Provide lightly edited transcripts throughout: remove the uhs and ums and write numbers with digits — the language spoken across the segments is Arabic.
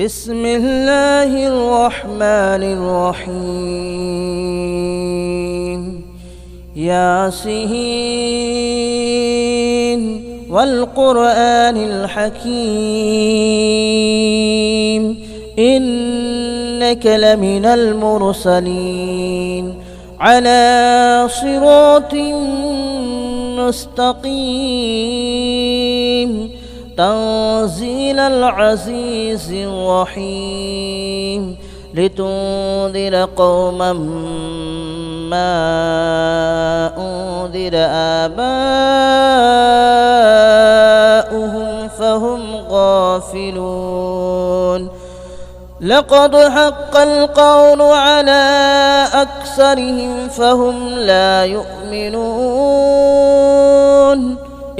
بسم الله الرحمن الرحيم ياسين والقرآن الحكيم إنك لمن المرسلين على صراط مستقيم تنزيل العزيز الرحيم لتنذر قوما ما أنذر آباؤهم فهم غافلون لقد حق القول على أكثرهم فهم لا يؤمنون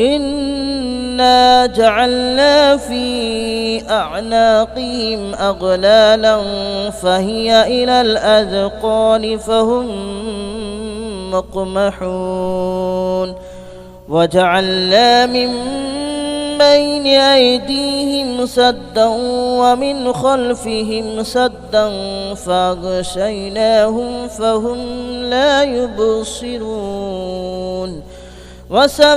إنا جعلنا في أعناقهم أغلالا فهي إلى الأذقان فهم مقمحون وجعلنا من بين أيديهم سدا ومن خلفهم سدا فأغشيناهم فهم لا يبصرون وسواء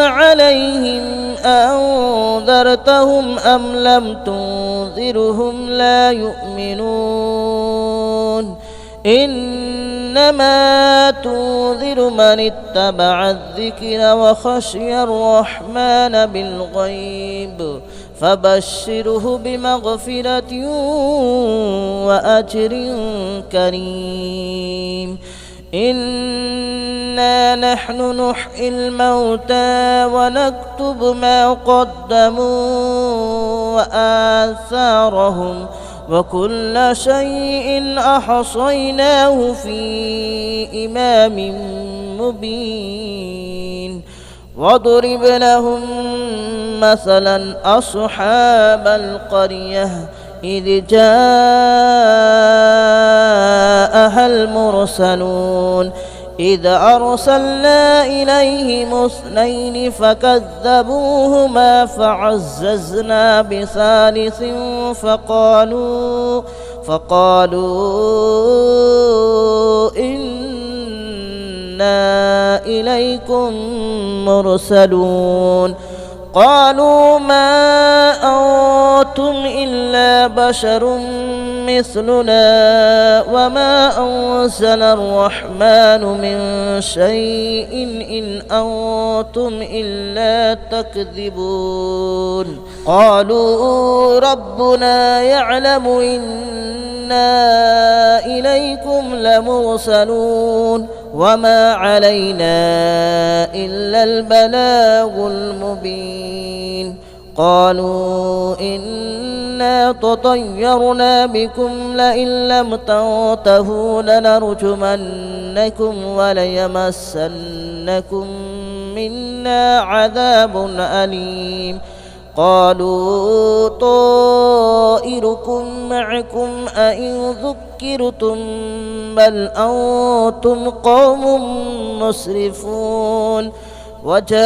عليهم أنذرتهم أم لم تنذرهم لا يؤمنون إنما تنذر من اتبع الذكر وخشي الرحمن بالغيب فبشره بمغفرة وأجر كريم إنا نحن نحيي الموتى ونكتب ما قدموا وآثارهم وكل شيء أحصيناه في إمام مبين واضرب لهم مثلا أصحاب القرية إذ جاءها المرسلون إذ أرسلنا إليهم اثنين فكذبوهما فعززنا بثالث فقالوا إنا إليكم مرسلون قالوا ما أنتم إلا بشر مثلنا وما أنزل الرحمن من شيء إن أنتم إلا تكذبون قالوا ربنا يعلم إنا إليكم لمرسلون وما علينا إلا البلاغ المبين قالوا إنا تطيرنا بكم لئن لم تنتهوا لنرجمنكم وليمسنكم منا عذاب أليم قالوا طائركم معكم أئن ذكرتم بل أنتم قوم مسرفون وجاء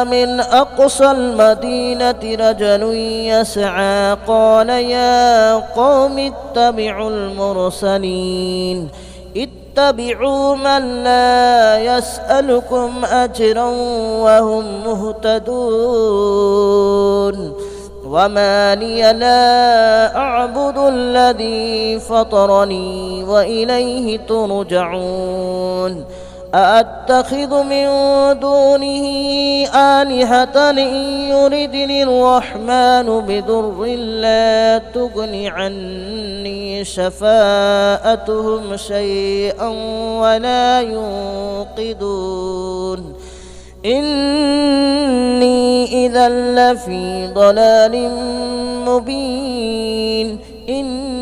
من أقصى المدينة رجل يسعى قال يا قوم اتبعوا المرسلين اتبعوا من لا يسألكم أجرا وهم مهتدون وما لي لا أعبد الذي فطرني وإليه ترجعون أأتخذ من دونه آلهة إن يردني الرحمن بضر لا تغن عني شفاءتهم شيئا ولا ينقذون إني إذا لفي ضلال مبين إني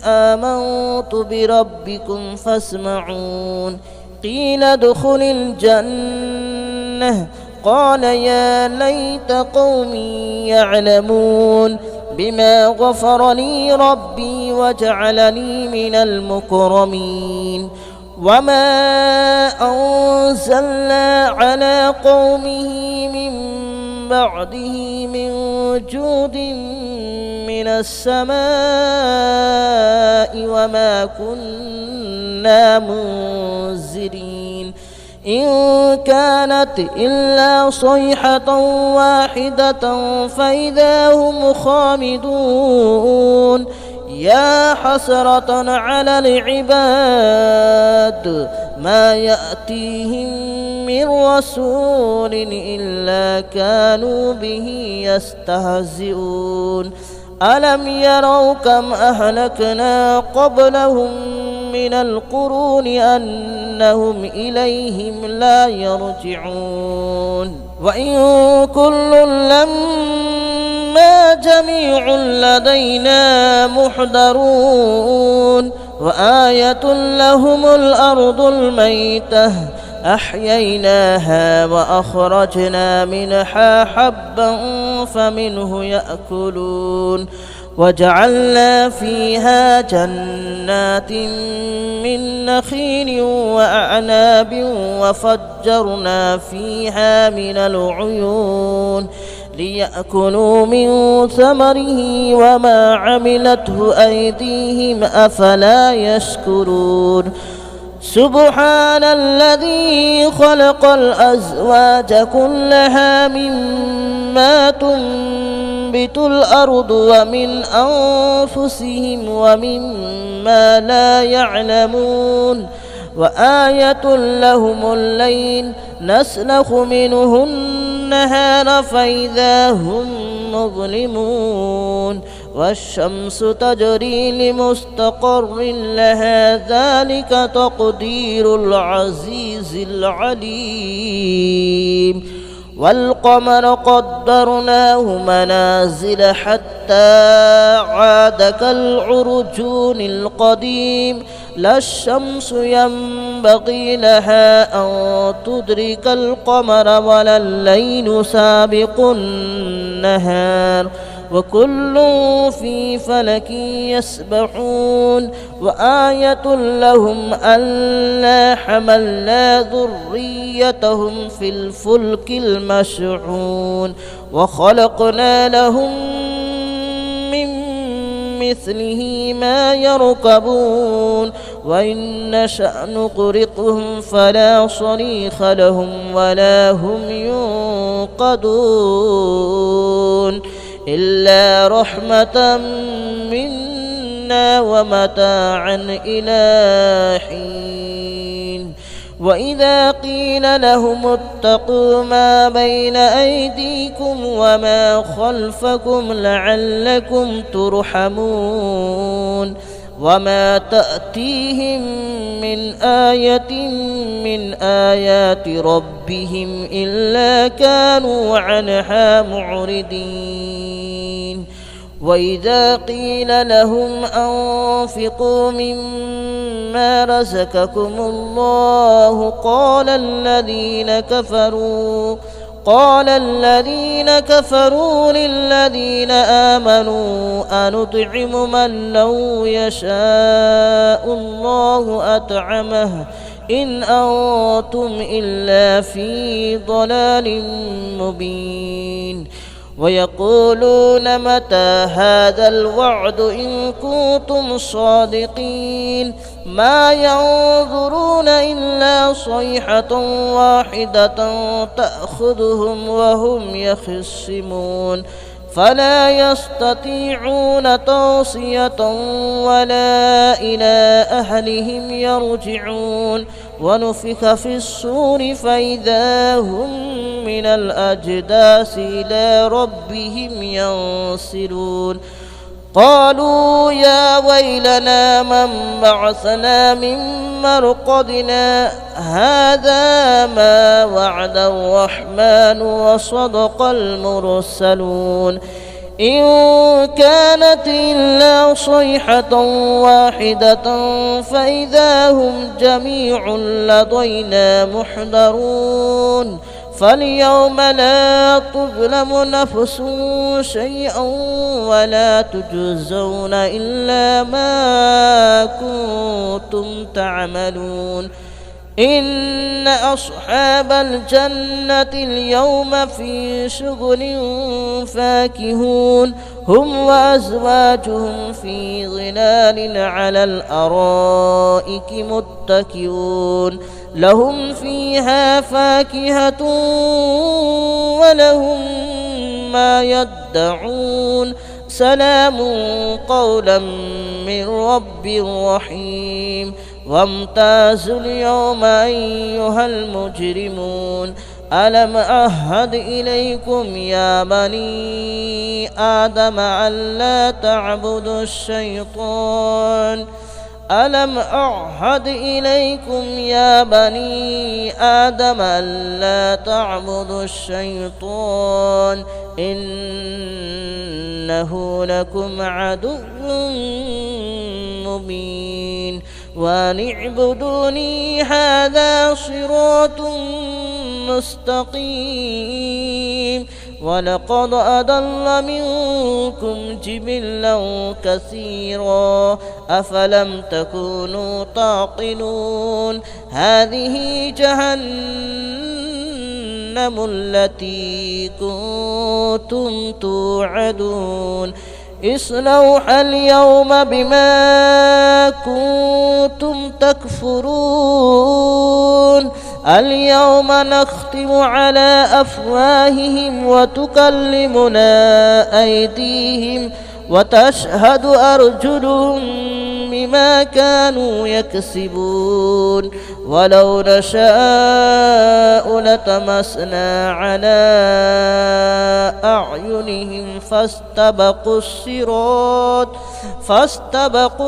آمنت بربكم فاسمعون قيل ادخل الجنة قال يا ليت قومي يعلمون بما غفر لي ربي وجعلني من المكرمين وما أنزلنا على قومه من بعده من جود من السماء وما كنا منزلين إن كانت إلا صيحة واحدة فإذا هم خامدون يا حسرة على العباد ما يأتيهم من رسول إلا كانوا به يستهزئون ألم يروا كم أهلكنا قبلهم من القرون أنهم إليهم لا يرجعون وإن كل لما جميع لدينا محضرون وآية لهم الأرض الميتة أحييناها وأخرجنا منها حبا فمنه يأكلون وجعلنا فيها جنات من نخيل وأعناب وفجرنا فيها من العيون ليأكلوا من ثمره وما عملته أيديهم أفلا يشكرون سبحان الذي خلق الأزواج كلها مما تنبت الأرض ومن أنفسهم ومما لا يعلمون وآية لهم الليل نسلخ منه النهار فإذا هم مظلمون والشمس تجري لمستقر لها ذلك تقدير العزيز العليم والقمر قدرناه منازل حتى عاد كالعرجون القديم لا الشمس ينبغي لها أن تدرك القمر ولا الليل سابق النهار وكل في فلك يسبحون وآية لهم ألا حملنا ذريتهم في الفلك المشحون وخلقنا لهم من مثله ما يركبون وإن نشأ نغرقهم فلا صريخ لهم ولا هم ينقذون إلا رحمة منا ومتاعا إلى حين وإذا قيل لهم اتقوا ما بين أيديكم وما خلفكم لعلكم ترحمون وما تأتيهم من آية من آيات ربهم إلا كانوا عنها معرضين وإذا قيل لهم أنفقوا مما رزقكم الله قال الذين كفروا للذين آمنوا أنطعم من لو يشاء الله أطعمه إن أنتم إلا في ضلال مبين ويقولون متى هذا الوعد إن كنتم صادقين ما ينظرون إلا صيحة واحدة تأخذهم وهم يخصمون فلا يستطيعون توصية ولا إلى أهلهم يرجعون ونفخ في الصور فإذا هم من الأجداث إلى ربهم ينسلون قالوا يا ويلنا من بعثنا من مرقدنا هذا ما وعد الرحمن وصدق المرسلون إن كانت إلا صيحة واحدة فإذا هم جميع لدينا محضرون فاليوم لا تظلم نفس شيئا ولا تجزون إلا ما كنتم تعملون إن أصحاب الجنة اليوم في شغل فاكهون هم وأزواجهم في ظلال على الأرائك متكئون لهم فيها فاكهة ولهم ما يدعون سلام قولا من رب رحيم وامتازوا اليوم أيها المجرمون ألم أعهد إليكم يا بني آدم ألا تعبدوا الشيطان ألم أعهد إليكم يا بني آدم ألا تعبدوا الشيطان إنه لكم عدو مبين وأن اعبدوني هذا صراط مستقيم ولقد أضل منكم جبلا كثيرا أفلم تكونوا تعقلون هذه جهنم التي كنتم توعدون اصلوها اليوم بما كنتم تكفرون اليوم نختم على أفواههم وتكلمنا أيديهم وتشهد أرجلهم بما كانوا يكسبون ولو نشاء لطمسنا على أعينهم فاستبقوا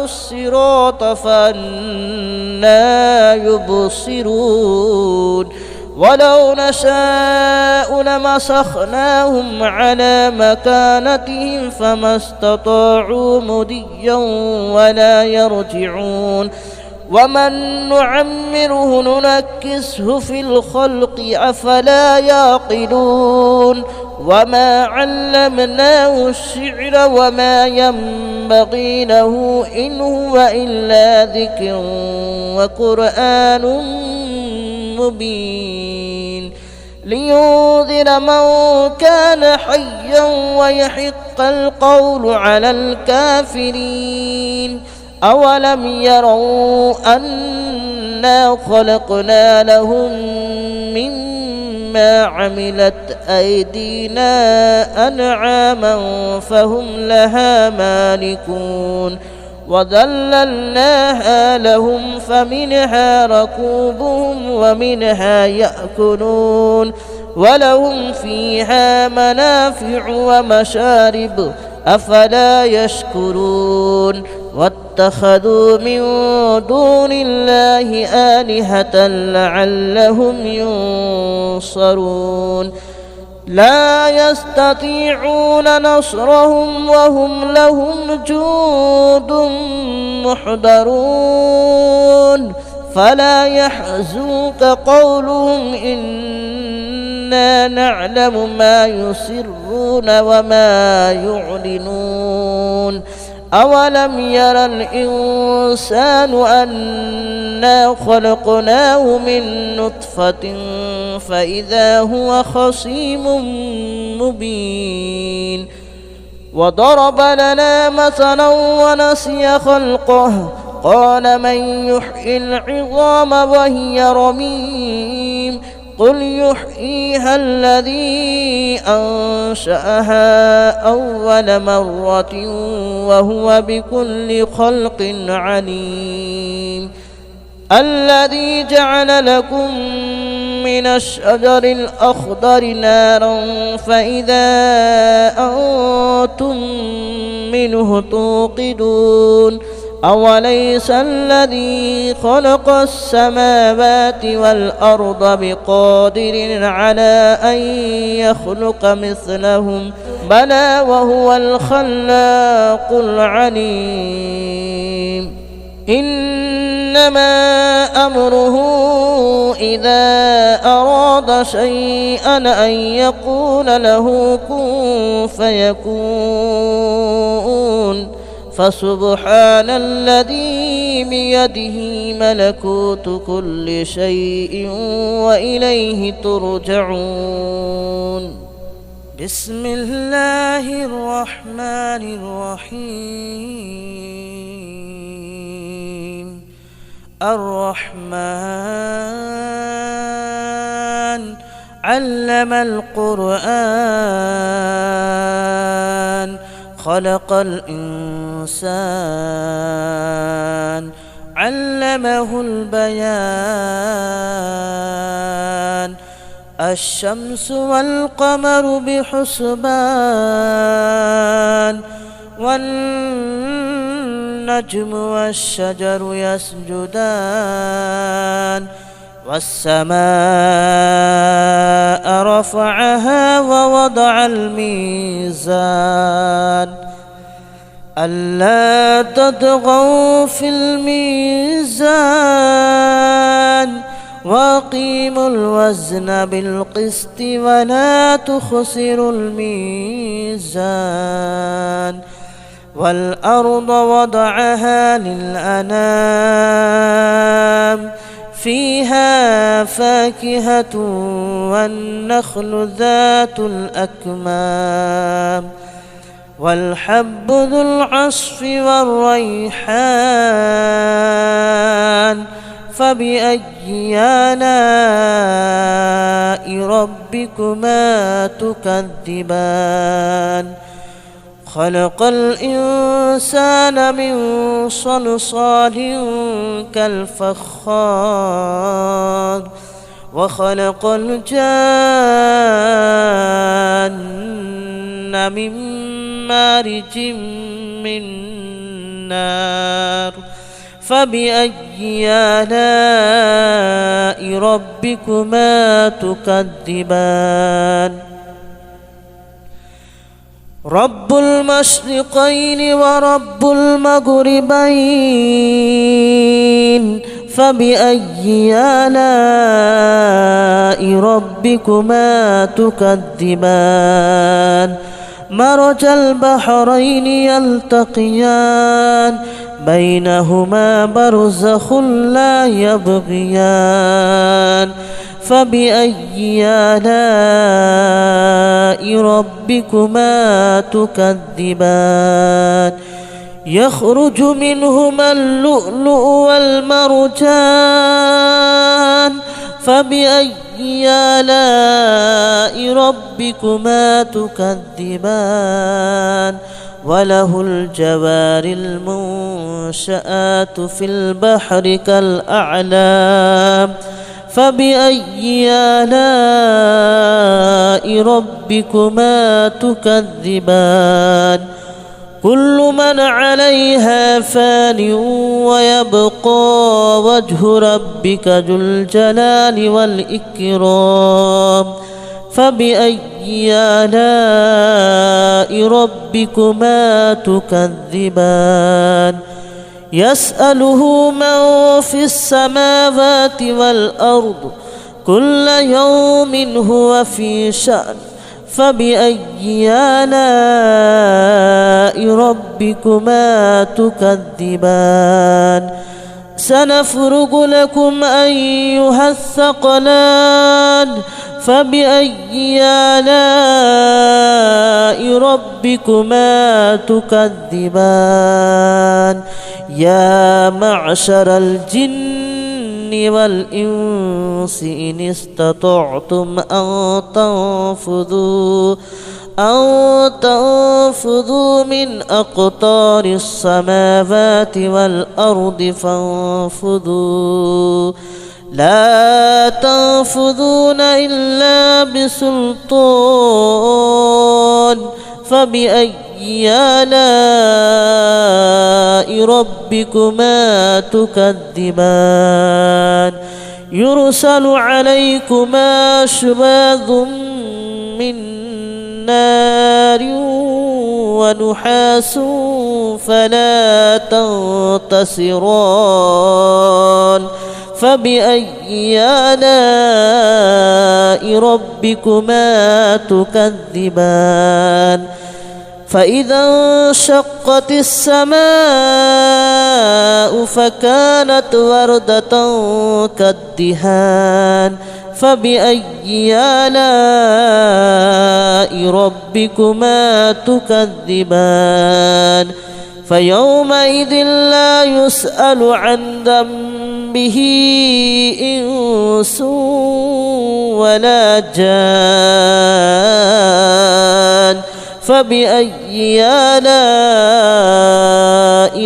الصراط فأنى يبصرون ولو نشاء لمسخناهم على مكانتهم فما استطاعوا مضيا ولا يرجعون ومن نعمره ننكسه في الخلق أفلا يعقلون وما علمناه الشعر وما ينبغي له إن هو إلا ذكر وقرآن مبين لينذر من كان حيا ويحق القول على الكافرين أولم يروا أنا خلقنا لهم مما عملت أيدينا أنعاما فهم لها مالكون وذللناها لهم فمنها ركوبهم ومنها يأكلون ولهم فيها منافع ومشارب أفلا يشكرون واتخذوا من دون الله آلهة لعلهم ينصرون لا يستطيعون نصرهم وهم لهم جند محضرون فلا يحزنك قولهم إنا نعلم ما يسرون وما يعلنون أولم ير الإنسان أنا خلقناه من نطفة فإذا هو خصيم مبين وضرب لنا مثلا ونسي خلقه قال من يحيي العظام وهي رميم قل يحييها الذي أنشأها أول مرة وهو بكل خلق عليم الذي جعل لكم من الشجر الأخضر نارا فإذا أنتم منه توقدون أوليس الذي خلق السماوات والأرض بقادر على أن يخلق مثلهم بلى وهو الخلاق العليم إنما أمره إذا أراد شيئا أن يقول له كن فيكون فسبحان الذي بيده ملكوت كل شيء وإليه ترجعون. بسم الله الرحمن الرحيم. الرحمن علم القرآن خلق الإنسان علمه البيان. الشمس والقمر بحسبان والنجم والشجر يسجدان. والسماء رفعها ووضع الميزان ألا تطغوا في الميزان وأقيموا الوزن بالقسط ولا تخسروا الميزان. والأرض وضعها للأنام فيها فاكهة والنخل ذات الأكمام والحب ذو العصف والريحان. فبأي آلاء ربكما تكذبان. خلق الإنسان من صلصال كالفخار وخلق الجان من مارج من نار. فبأي آلاء ربكما تكذبان. رب المشرقين ورب المغربين. فبأي آلاء ربكما تكذبان. مرج البحرين يلتقيان بينهما برزخ لا يبغيان. فبأي آلاء ربكما تكذبان. يخرج منهما اللؤلؤ والمرجان. فبأي آلاء ربكما تكذبان. وله الجوار المنشآت في البحر كالأعلام. فبأي آلاء ربكما تكذبان. كل من عليها فان ويبقى وجه ربك ذو الجلال والإكرام. فبأي آلاء ربكما تكذبان. يسأله من في السماوات والأرض كل يوم هو في شأن. فبأي آلاء ربكما تكذبان. سنفرغ لكم أيها الثقلان. فبأي آلاء ربكما تكذبان. يا معشر الجن والإنس إن استطعتم أن تنفذوا من أقطار السماوات والأرض فانفذوا لا تنفذون إلا بسلطان. فبأي آلاء ربكما تكذبان. يرسل عليكما شواظ من نار ونحاس فلا تنتصران. فبأي آلاء ربكما تكذبان. فإذا انشقت السماء فكانت وردة كالدهان فبأي آلاء ربكما تكذبان فيومئذ لا يسأل عن ذنبه إنس ولا جان فبأي آلاء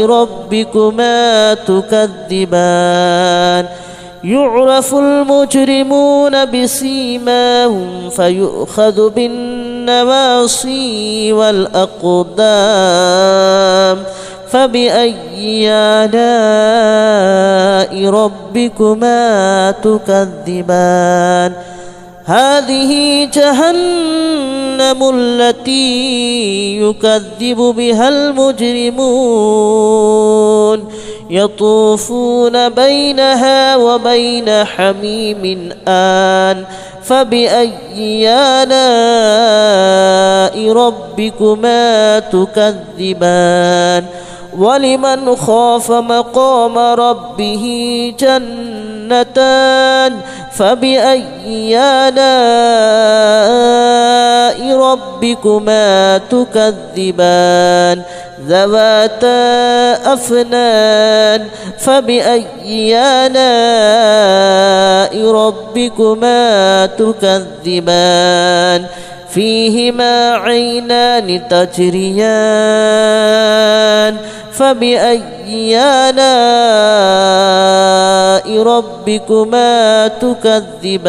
ربكما تكذبان يعرف المجرمون بسيماهم فيؤخذ بالنواصي والأقدام فبأي آلاء ربكما تكذبان هذه جهنم التي يكذب بها المجرمون يطوفون بينها وبين حميم آن فبأي آلاء ربكما تكذبان ولمن خاف مقام ربه جنتان فبأي آلاء ربكما تكذبان ذواتا أفنان فبأي آلاء ربكما تكذبان فيهما عينان تجريان فبأي آلاء ربكما تكذبان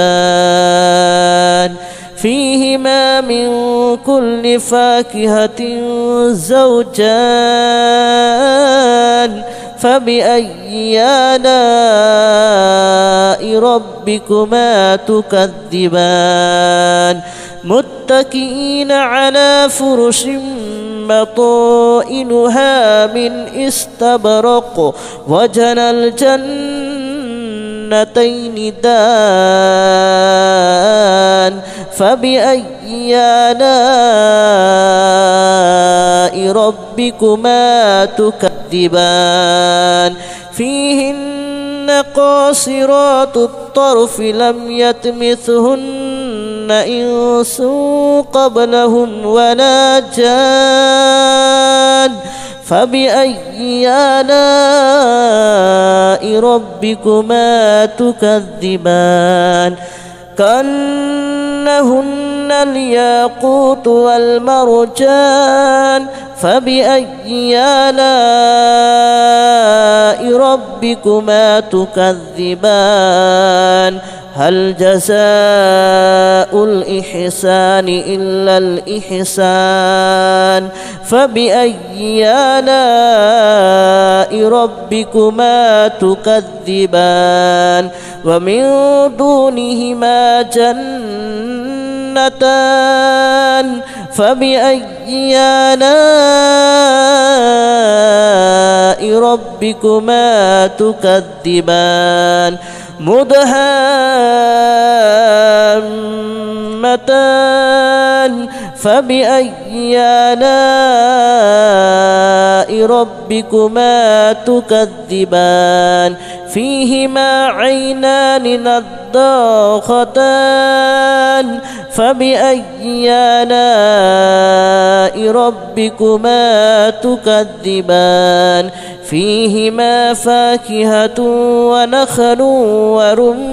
فيهما من كل فاكهة زوجان فبأي آلاء ربكما تكذبان متكئين على فرش بطائنها من استبرق وجنى الجنتين دان فبأي آلاء ربكما تكذبان فيهن قاصرات الطرف لم يطمثهن إنس قبلهم ولا جان فبأي آلاء ربكما تكذبان كأنهن الياقوت والمرجان فبأي آلاء ربكما تكذبان هل جزاء الإحسان إلا الإحسان فبأي آلاء ربكما تكذبان ومن دونهما جنتان فبأي آلاء ربكما تكذبان مدهامتان فبأي آلاء ربكما تكذبان فيهما عينان نضاختان فبأي آلاء ربكما تكذبان فيهما فاكهة ونخل ورمان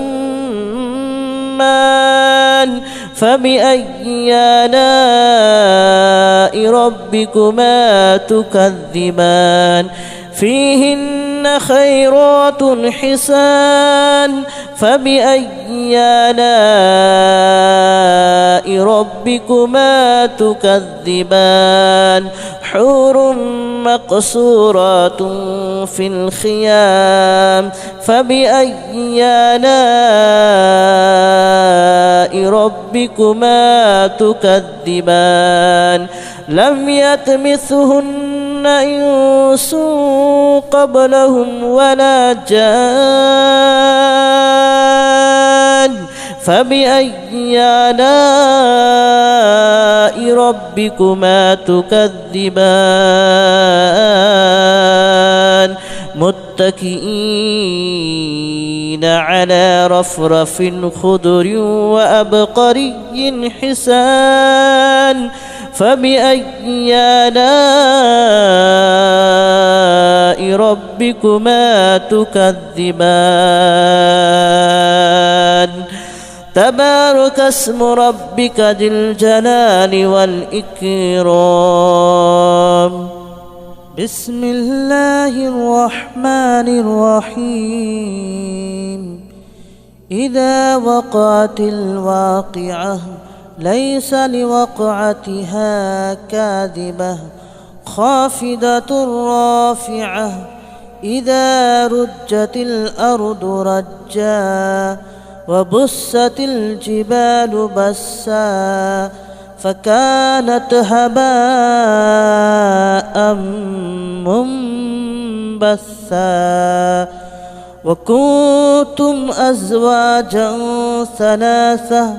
فبأي آلاء ربكما تكذبان فيهن خيرات حسان فبأي آلاء ربكما تكذبان حور مقصورات في الخيام فبأي آلاء ربكما تكذبان لم يطمثهن إنس قبلهم ولا جان فبأي آلاء ربكما تكذبان متكئين على رفرف خضر وأبقري حسان فبأي آلاء ربكما تكذبان تبارك اسم ربك ذي الجلال والإكرام بسم الله الرحمن الرحيم إذا وقعت الواقعة ليس لوقعتها كاذبة خافضة رافعة إذا رجت الأرض رجا وبست الجبال بسا فكانت هباء منبثا وكنتم أزواجا ثلاثة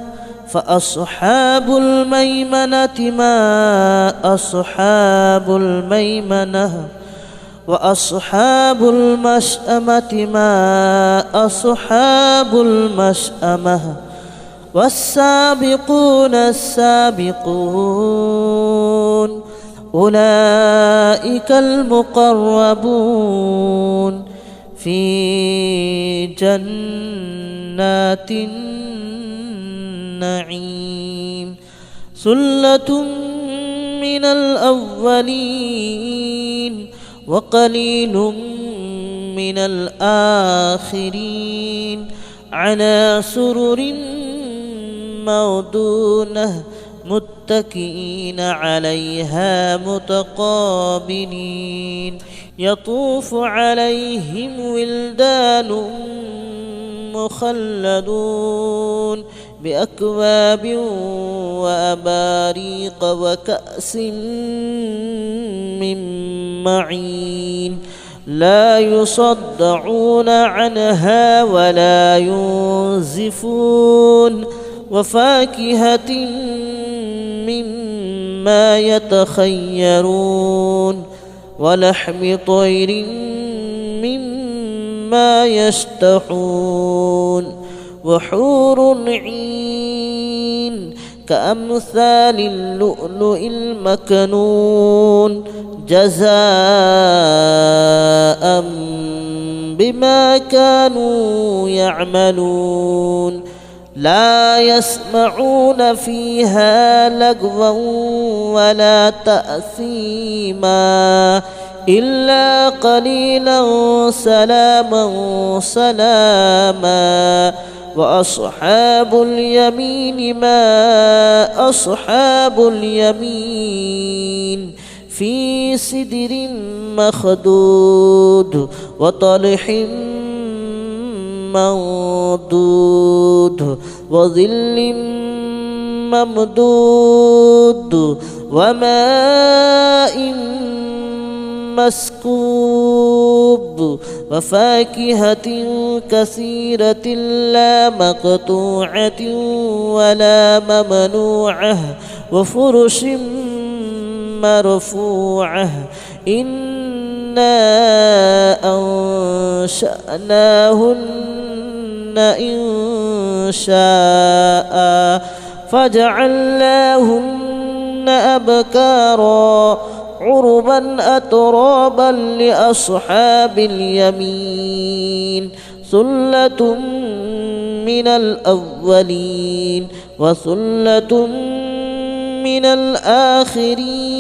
فأصحاب الميمنة ما أصحاب الميمنة وأصحاب المشأمة ما أصحاب المشأمة والسابقون السابقون أولئك المقربون في جنات النعيم ثلة من الأولين وقليل من الآخرين على سرر موضونة متكئين عليها متقابلين يطوف عليهم ولدان مخلدون بأكواب وأباريق وكأس من معين لا يصدعون عنها ولا ينزفون وفاكهة مما يتخيرون ولحم طير مما يشتهون وحور عين كأمثال اللؤلؤ المكنون جزاء بما كانوا يعملون لا يسمعون فيها لغوا ولا تأثيما إلا قليلا سلاما سلاما وأصحاب اليمين ما أصحاب اليمين في سدر مخدود وطلح منضود وظل ممدود وماء مسكوب وفاكهة كثيرة لا مقطوعة ولا ممنوعة وفرش مرفوعة إنا أنشأناهن إنشاء فجعلناهن أبكارا عربا أترابا لأصحاب اليمين ثلة من الأولين وثلة من الآخرين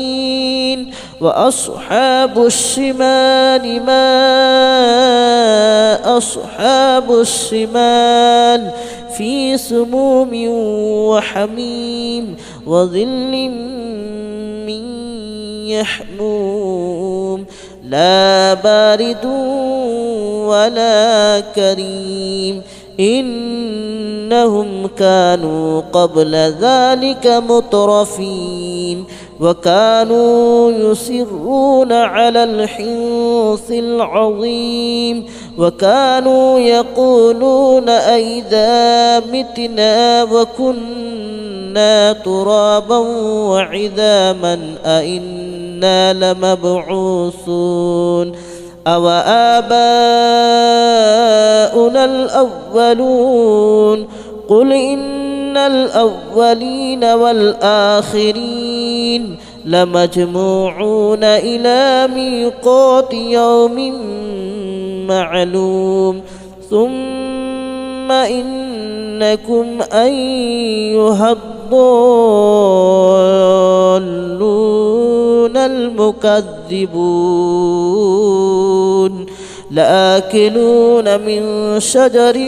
وأصحاب الشمال ما أصحاب الشمال في سموم وحميم وظل من يحموم لا بارد ولا كريم إنهم كانوا قبل ذلك مترفين وكانوا يصرون على الحنث العظيم وكانوا يقولون أئذا متنا وكنا كنا ترابا وعظاما أئنا لمبعوثون أو آباؤنا الأولون قل إن الأولين والآخرين لمجموعون إلى ميقات يوم معلوم ثم إنكم أيها الضالون المكذبون لآكلون من شجر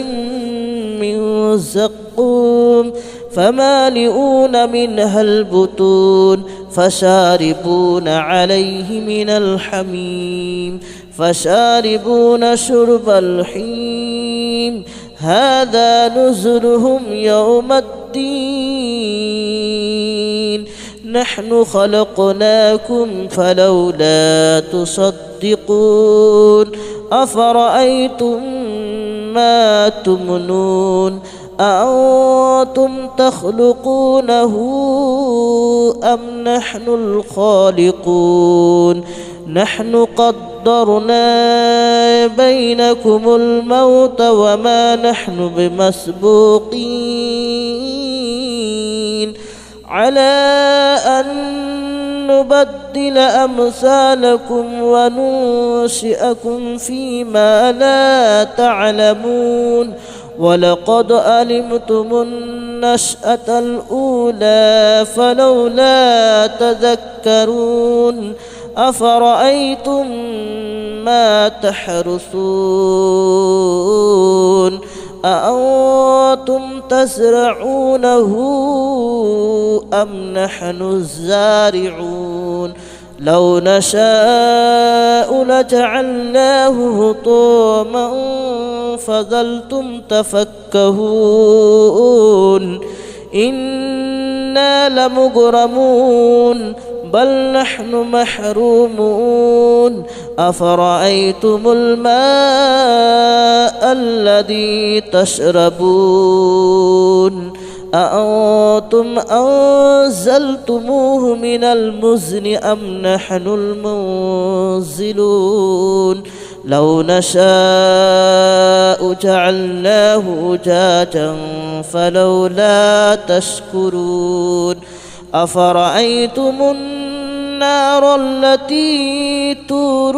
من زقوم فمالئون منها البطون فشاربون عليه من الحميم فشاربون شرب الحميم هذا نزلهم يوم الدين نحن خلقناكم فلولا تصدقون أفرأيتم ما تمنون أأنتم تخلقونه أم نحن الخالقون نحن قدرنا بينكم الموت وما نحن بمسبوقين على أن نبدل أمثالكم وننشئكم فيما لا تعلمون ولقد علمتم النشأة الأولى فلولا تذكرون أفرأيتم ما تحرثون أأنتم تزرعونه أم نحن الزارعون لو نشاء لجعلناه هطاما فظلتم تفكهون إنا لمغرمون بل نحن محرومون أفرأيتم الماء الذي تشربون أأنتم أنزلتموه من المزن أم نحن المنزلون لو نشاء جعلناه أجاجا فلولا تشكرون أفرأيتم النار التي تورون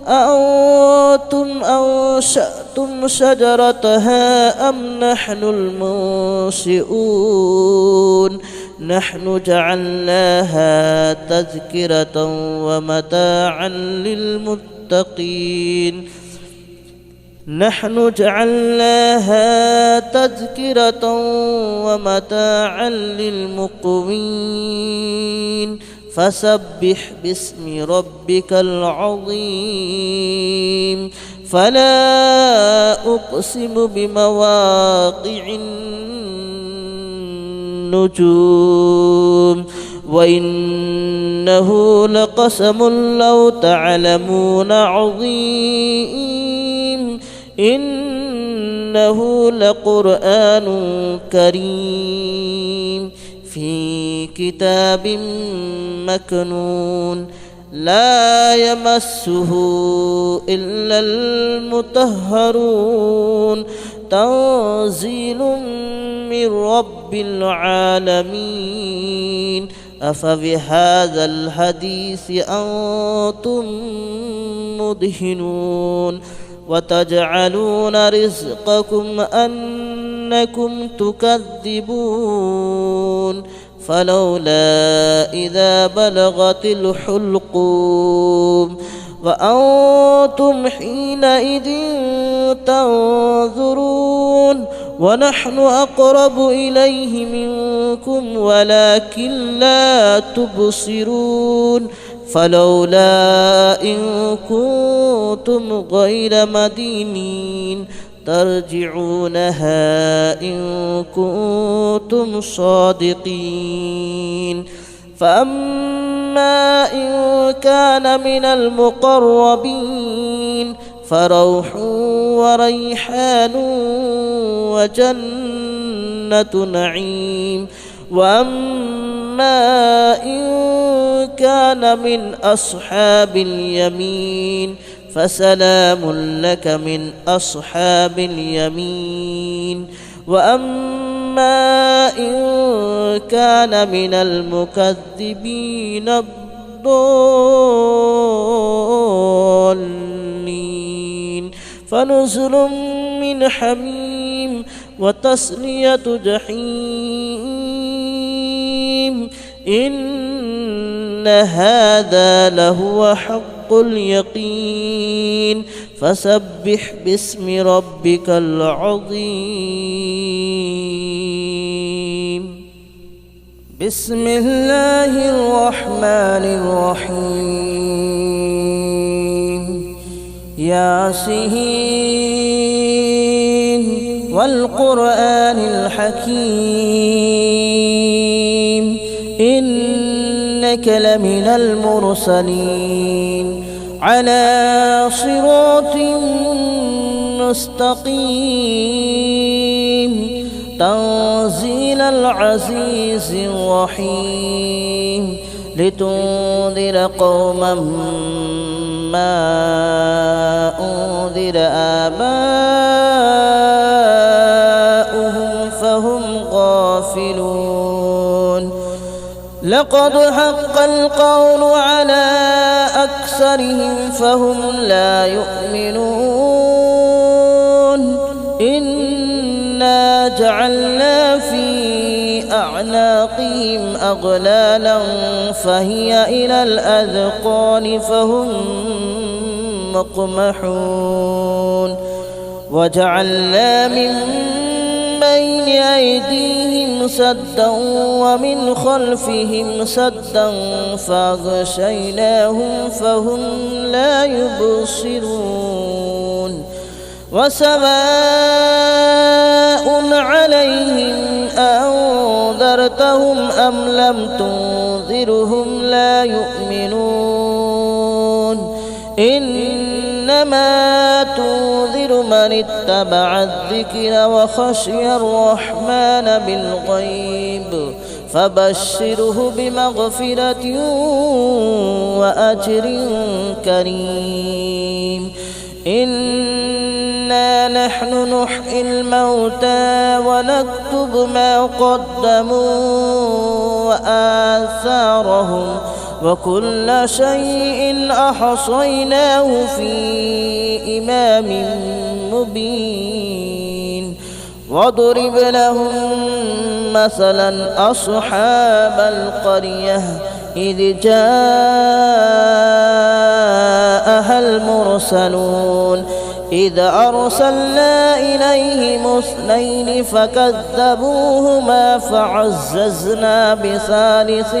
أأنتم أنشأتم شجرتها أم نحن المنشئون نحن جعلناها تذكرة ومتاعا للمتقين نحن جعلناها تذكرة ومتاعا للمقوين فسبح باسم ربك العظيم فلا أقسم بمواقع النجوم وإنه لقسم لو تعلمون عظيم إنه لقرآن كريم في كتاب مكنون لا يمسه إلا المطهرون تنزيل من رب العالمين أفبهذا الحديث أنتم مدهنون وتجعلون رزقكم أنكم تكذبون فلولا إذا بلغت الحلقوم وأنتم حينئذ تنظرون ونحن أقرب إليه منكم ولكن لا تبصرون فلولا إن كنتم غير مدينين ترجعونها إن كنتم صادقين فأما إن كان من المقربين فروح وريحان وجنة جنة نعيم وأما إن كان من أصحاب اليمين فسلام لك من أصحاب اليمين وأما إن كان من المكذبين الضالين فنزل من حميم وتصلية جحيم إن هذا لهو حق اليقين فسبح باسم ربك العظيم بسم الله الرحمن الرحيم ياسين والقرآن الحكيم إنك لمن المرسلين على صراط مستقيم تنزيل العزيز الرحيم لتنذر قوما ما أنذر آباؤهم فهم غافلون لقد حق القول على أكثرهم فهم لا يؤمنون إنا جعلنا في أعناقهم أغلالا فهي إلى الأذقان فهم مقمحون وجعلنا من بين أيديهم سدا ومن خلفهم سدا فأغشيناهم فهم لا يبصرون وسواء عليهم أنذرتهم أم لم تنذرهم لا يؤمنون إنما تنذر من اتبع الذكر وخشي الرحمن بالغيب فبشره بمغفرة وأجر كريم إنا نحن نحيي الموتى ونكتب ما قدموا وآثارهم وكل شيء أحصيناه في إمام مبين واضرب لهم مثلا أصحاب القرية إذ جاءها المرسلون إذ أرسلنا إليهم اثنين فكذبوهما فعززنا بثالث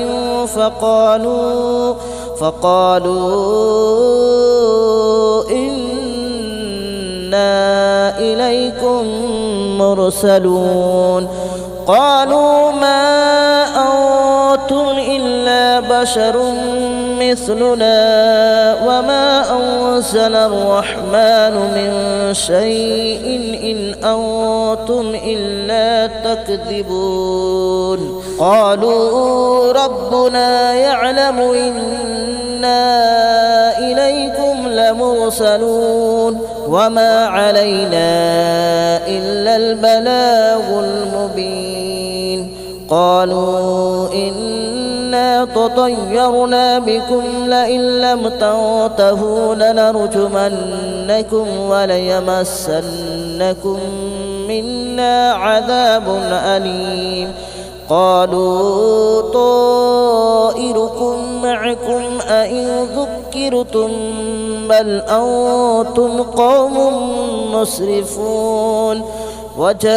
فقالوا إنا إليكم مرسلون قالوا ما أنتم إلا بشر مثلنا وما أنزل الرحمن من شيء إن أنتم إلا تكذبون قالوا ربنا يعلم إنا إليكم لمرسلون وما علينا إلا البلاغ المبين قالوا إنا تطيرنا بكم لئن لم تنتهوا لنرجمنكم وليمسنكم منا عذاب أليم قالوا طائركم معكم أئن ذكرتم بل أنتم قوم مسرفون وجاء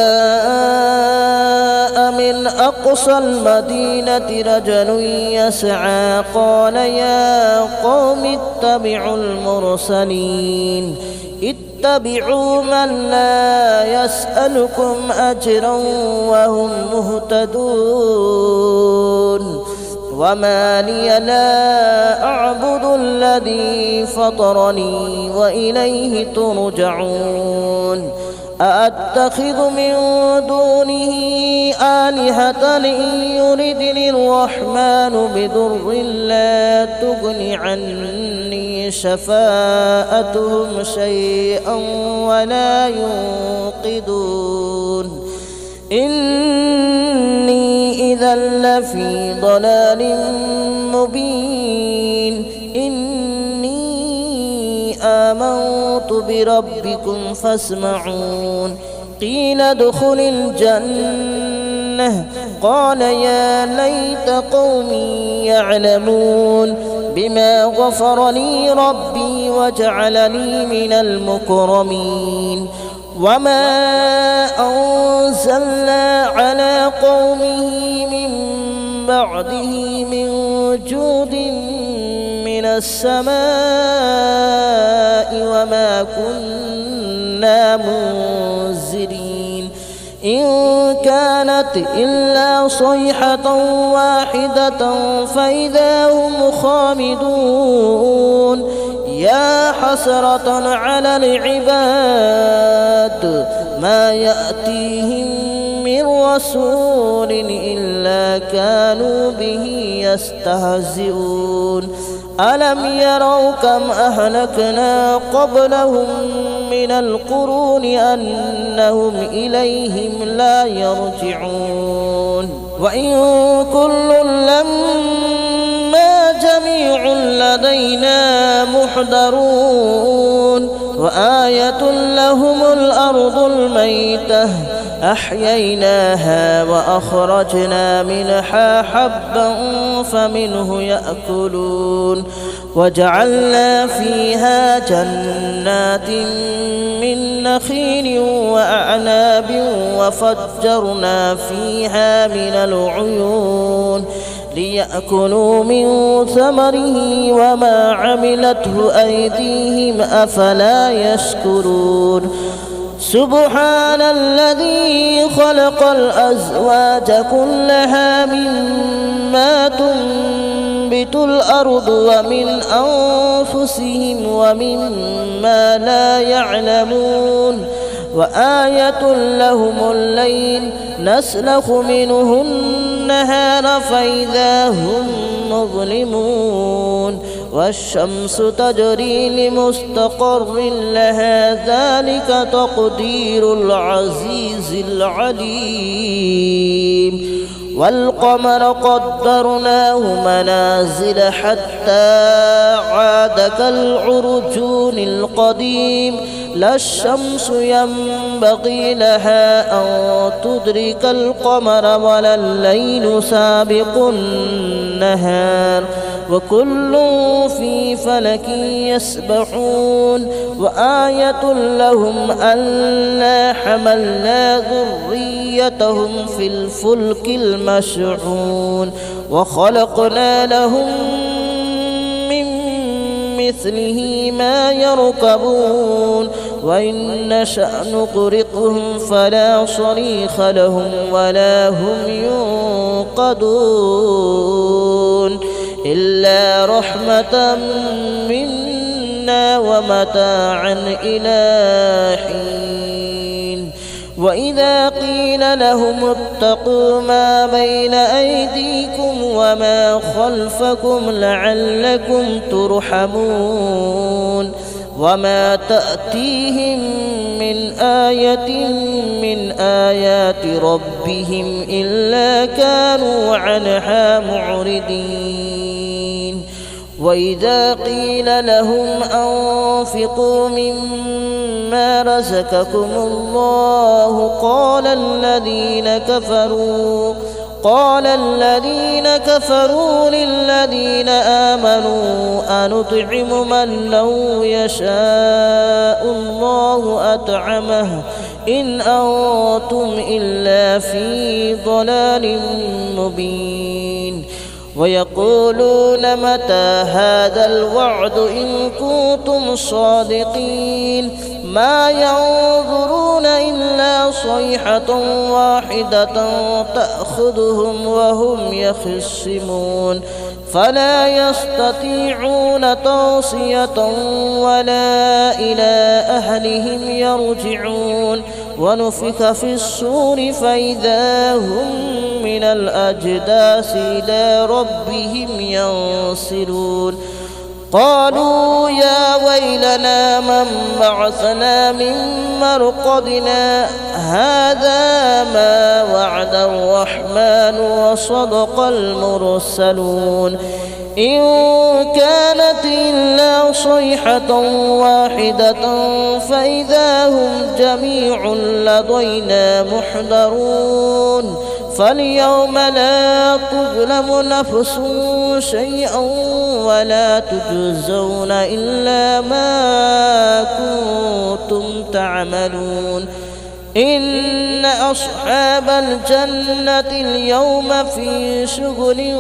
من أقصى المدينة رجل يسعى قال يا قوم اتبعوا المرسلين اتبعوا من لا يسألكم أجرا وهم مهتدون وما لي لا أعبد الذي فطرني وإليه ترجعون أأتخذ من دونه آلهة إن يردني الرحمن بضر لا تغن عني شفاعتهم شيئا ولا ينقذون إني إذا لفي ضلال مبين إني آمنت بربكم فاسمعون قيل ادخل الجنة قال يا ليت قومي يعلمون بما غفر لي ربي وجعلني من المكرمين وما أنزلنا على قومه من بعده من جود من السماء وما كنا منزلين إن كانت إلا صيحة واحدة فإذا هم خامدون يا حسرة على العباد ما يأتيهم من رسول إلا كانوا به يستهزئون ألم يروا كم أهلكنا قبلهم من القرون أنهم إليهم لا يرجعون وإن كل لما جميع لدينا محضرون وآية لهم الأرض الميتة أحييناها وأخرجنا منها حبا فمنه يأكلون وجعلنا فيها جنات من نخيل وأعناب وفجرنا فيها من العيون ليأكلوا من ثمره وما عملته أيديهم أفلا يشكرون سبحان الذي خلق الأزواج كلها مما تنبت الأرض ومن أنفسهم ومما لا يعلمون وآية لهم الليل نسلخ منه النهار فإذا هم مظلمون والشمس تجري لمستقر لها ذلك تقدير العزيز العليم والقمر قدرناه منازل حتى عاد كالعرجون القديم لا الشمس ينبغي لها أن تدرك القمر ولا الليل سابق النهار وكل في فلك يسبحون وآية لهم ألا حملنا ذريتهم في الفلك المشحون وخلقنا لهم من مثله ما يركبون وإن نشأ نغرقهم فلا صريخ لهم ولا هم ينقذون إلا رحمة منا ومتاعا إلى حين وإذا قيل لهم اتقوا ما بين أيديكم وما خلفكم لعلكم ترحمون وما تأتيهم من آية من آيات ربهم إلا كانوا عنها معرضين وإذا قيل لهم أنفقوا مما رزقكم الله قال الذين كفروا للذين آمنوا أنطعم من لو يشاء الله أطعمه إن أنتم إلا في ضلال مبين ويقولون متى هذا الوعد إن كنتم صادقين ما ينظرون إلا صيحة واحدة تأخذهم وهم يخصمون فلا يستطيعون توصية ولا إلى أهلهم يرجعون ونفخ في الصور فإذا هم من الأجداث إلى ربهم ينسلون قالوا يا ويلنا من بعثنا من مرقدنا هذا ما وعد الرحمن وصدق المرسلون إن كانت إلا صيحة واحدة فإذا هم جميع لدينا محضرون فاليوم لا تظلم نفس شيئا ولا تجزون إلا ما كنتم تعملون إن أصحاب الجنة اليوم في شغل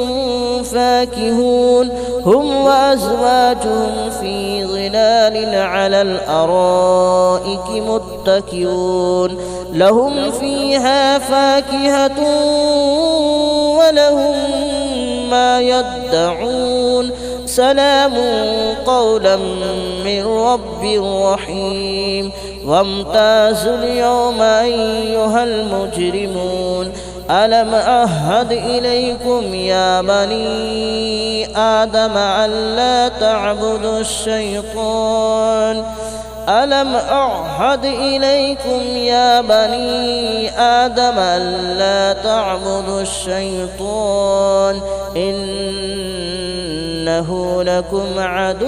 فاكهون هم وأزواجهم في ظلال على الأرائك متكئون لهم فيها فاكهة ولهم ما يدعون سلام قولا من رب رحيم وامتازوا اليوم أيها المجرمون ألم أعهد إليكم يا بني آدم ألا تعبدوا الشيطان ألم أعهد إليكم يا بني آدم ألا تعبدوا الشيطان إنه لكم عدو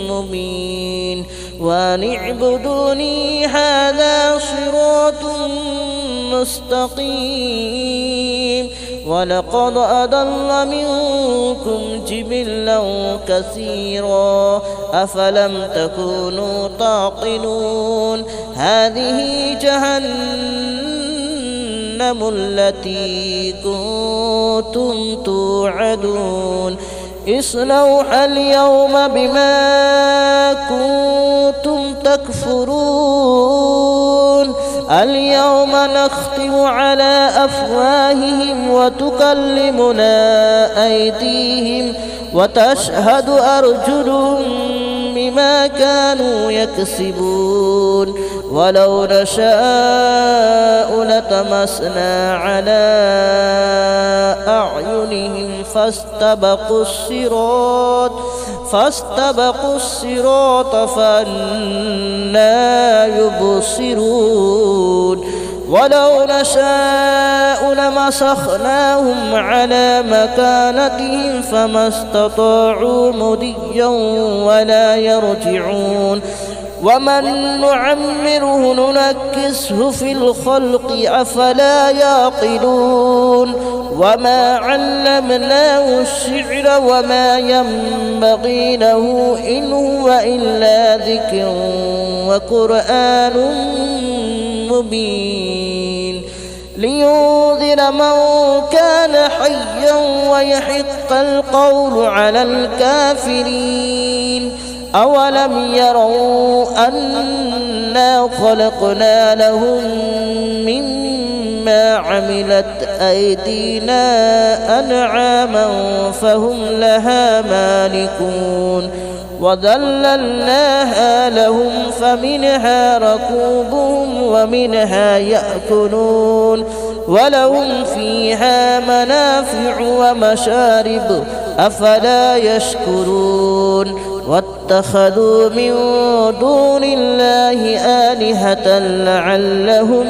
مبين وأن اعبدوني هذا صراط مستقيم ولقد أضل منكم جبلا كثيرا أفلم تكونوا تعقلون هذه جهنم التي كنتم توعدون اصلوها اليوم بما كنتم تكفرون اليوم نختم على أفواههم وتكلمنا أيديهم وتشهد أرجلهم بما كانوا يكسبون ولو نشاء لطمسنا على أعينهم فاستبقوا الصراط فأنى يبصرون ولو نشاء لمسخناهم على مكانتهم فما استطاعوا مضيا ولا يرجعون ومن نعمره ننكسه في الخلق أفلا يعقلون وما علمناه الشعر وما ينبغي له إن هو إلا ذكر وقرآن مبين لينذر من كان حيا ويحق القول على الكافرين أولم يروا أنا خلقنا لهم مما عملت أيدينا أنعاما فهم لها مالكون وذللناها لهم فمنها ركوبهم ومنها يأكلون ولهم فيها منافع ومشارب أفلا يشكرون واتخذوا من دون الله آلهة لعلهم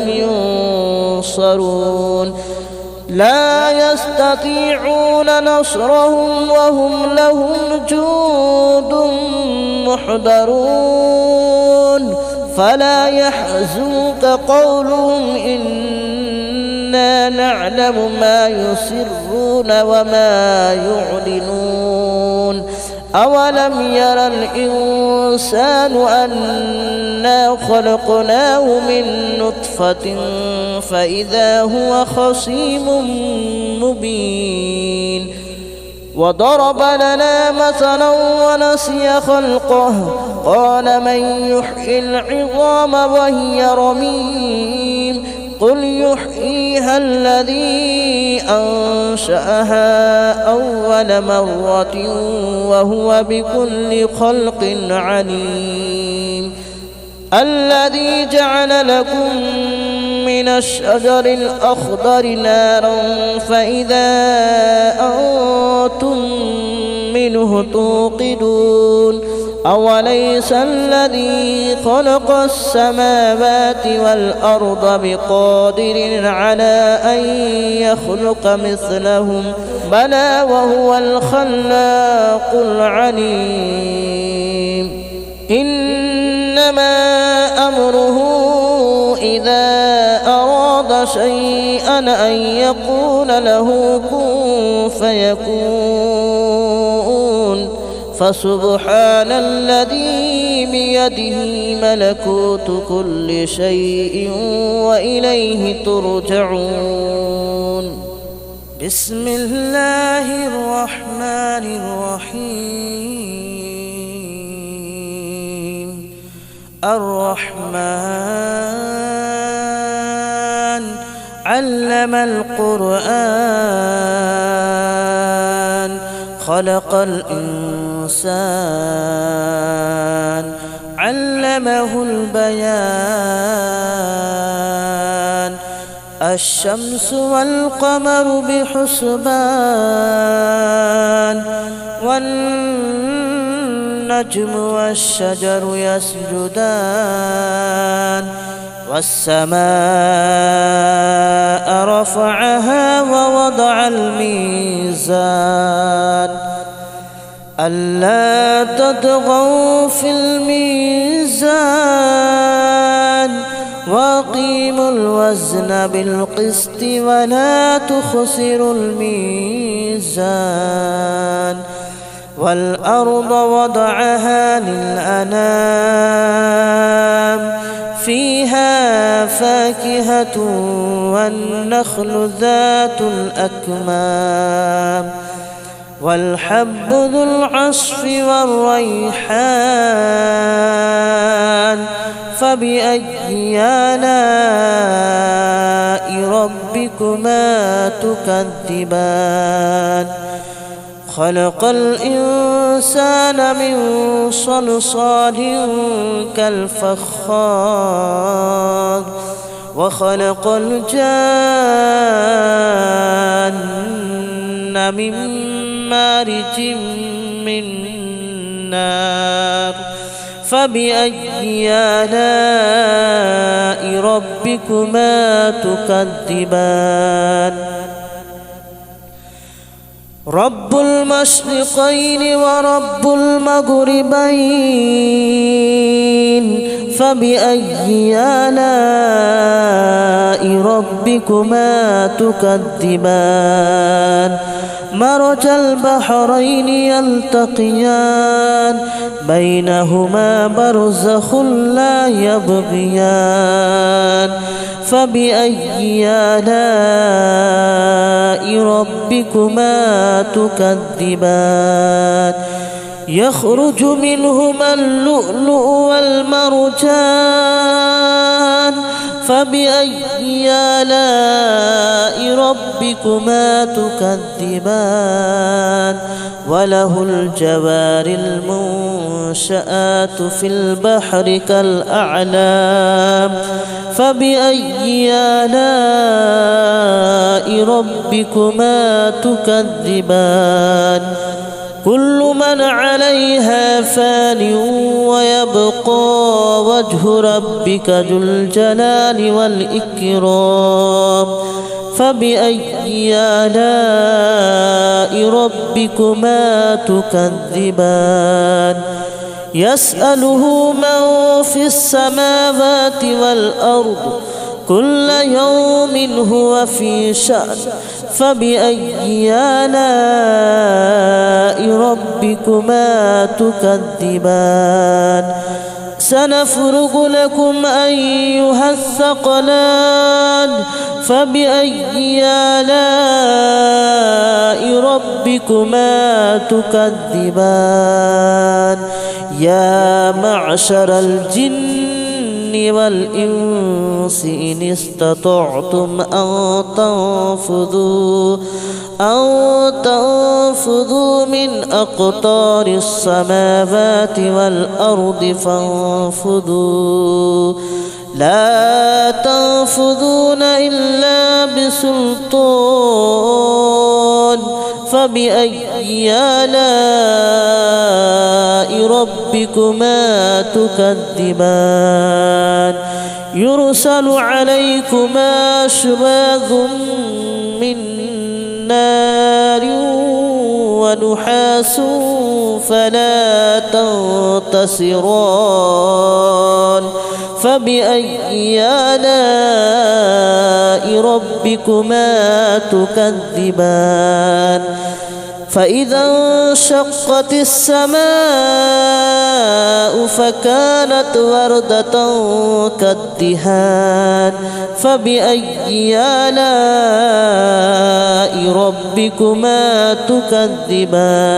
ينصرون لا يستطيعون نصرهم وهم لهم جند محضرون فلا يحزنك قولهم إنا نعلم ما يسرون وما يعلنون أولم ير الإنسان أنا خلقناه من نطفة فإذا هو خصيم مبين وضرب لنا مثلا ونسي خلقه قال من يحيي العظام وهي رميم قل يحييها الذي أنشأها أول مرة وهو بكل خلق عليم الذي جعل لكم من الشجر الأخضر نارا فإذا أنتم منه توقدون أوليس الذي خلق السماوات والأرض بقادر على أن يخلق مثلهم بلى وهو الخلاق العليم إنما أمره إذا أراد شيئا أن يقول له كن فيكون فسبحان الذي بيده ملكوت كل شيء وإليه ترجعون بسم الله الرحمن الرحيم الرحمن علم القرآن خلق الإنسان علمه البيان الشمس والقمر بحسبان والنجم والشجر يسجدان والسماء رفعها ووضع الميزان ألا تطغوا في الميزان وأقيموا الوزن بالقسط ولا تخسروا الميزان والأرض وضعها للأنام فيها فاكهة والنخل ذات الأكمام والحب ذو العصف والريحان فبأي آلاء ربكما تكذبان خلق الإنسان من صلصال كالفخار وخلق الجان من مارج من نار فبأي آلاء ربكما تكذبان رب المشرقين ورب المغربين فبأي آلاء ربكما تكذبان مرج البحرين يلتقيان بينهما برزخ لا يبغيان فبأي آلاء ربكما تكذبان يخرج منهما اللؤلؤ والمرجان فبأي آلاء ربكما تكذبان وله الجوار المنشآت في البحر كالأعلام فبأي آلاء ربكما تكذبان كل من عليها فان ويبقى وجه ربك ذو الجلال والإكرام فبأي آلاء ربكما تكذبان يسأله من في السماوات والأرض كل يوم هو في شأن فبأي آلاء ربكما تكذبان سنفرغ لكم أيها الثقلان فبأي آلاء ربكما تكذبان يا معشر الجن والإنس إن استطعتم أن تنفذوا من أقطار السماوات والأرض فانفذوا لا تنفذون إلا بسلطان فبأي آلاء ربكما تكذبان يرسل عليكما شواظ من نار ونحاس فلا تنتصران فبأي آلاء ربكما تكذبان فإذا انشقت السماء فكانت وردة كالدهان فبأي آلاء ربكما تكذبان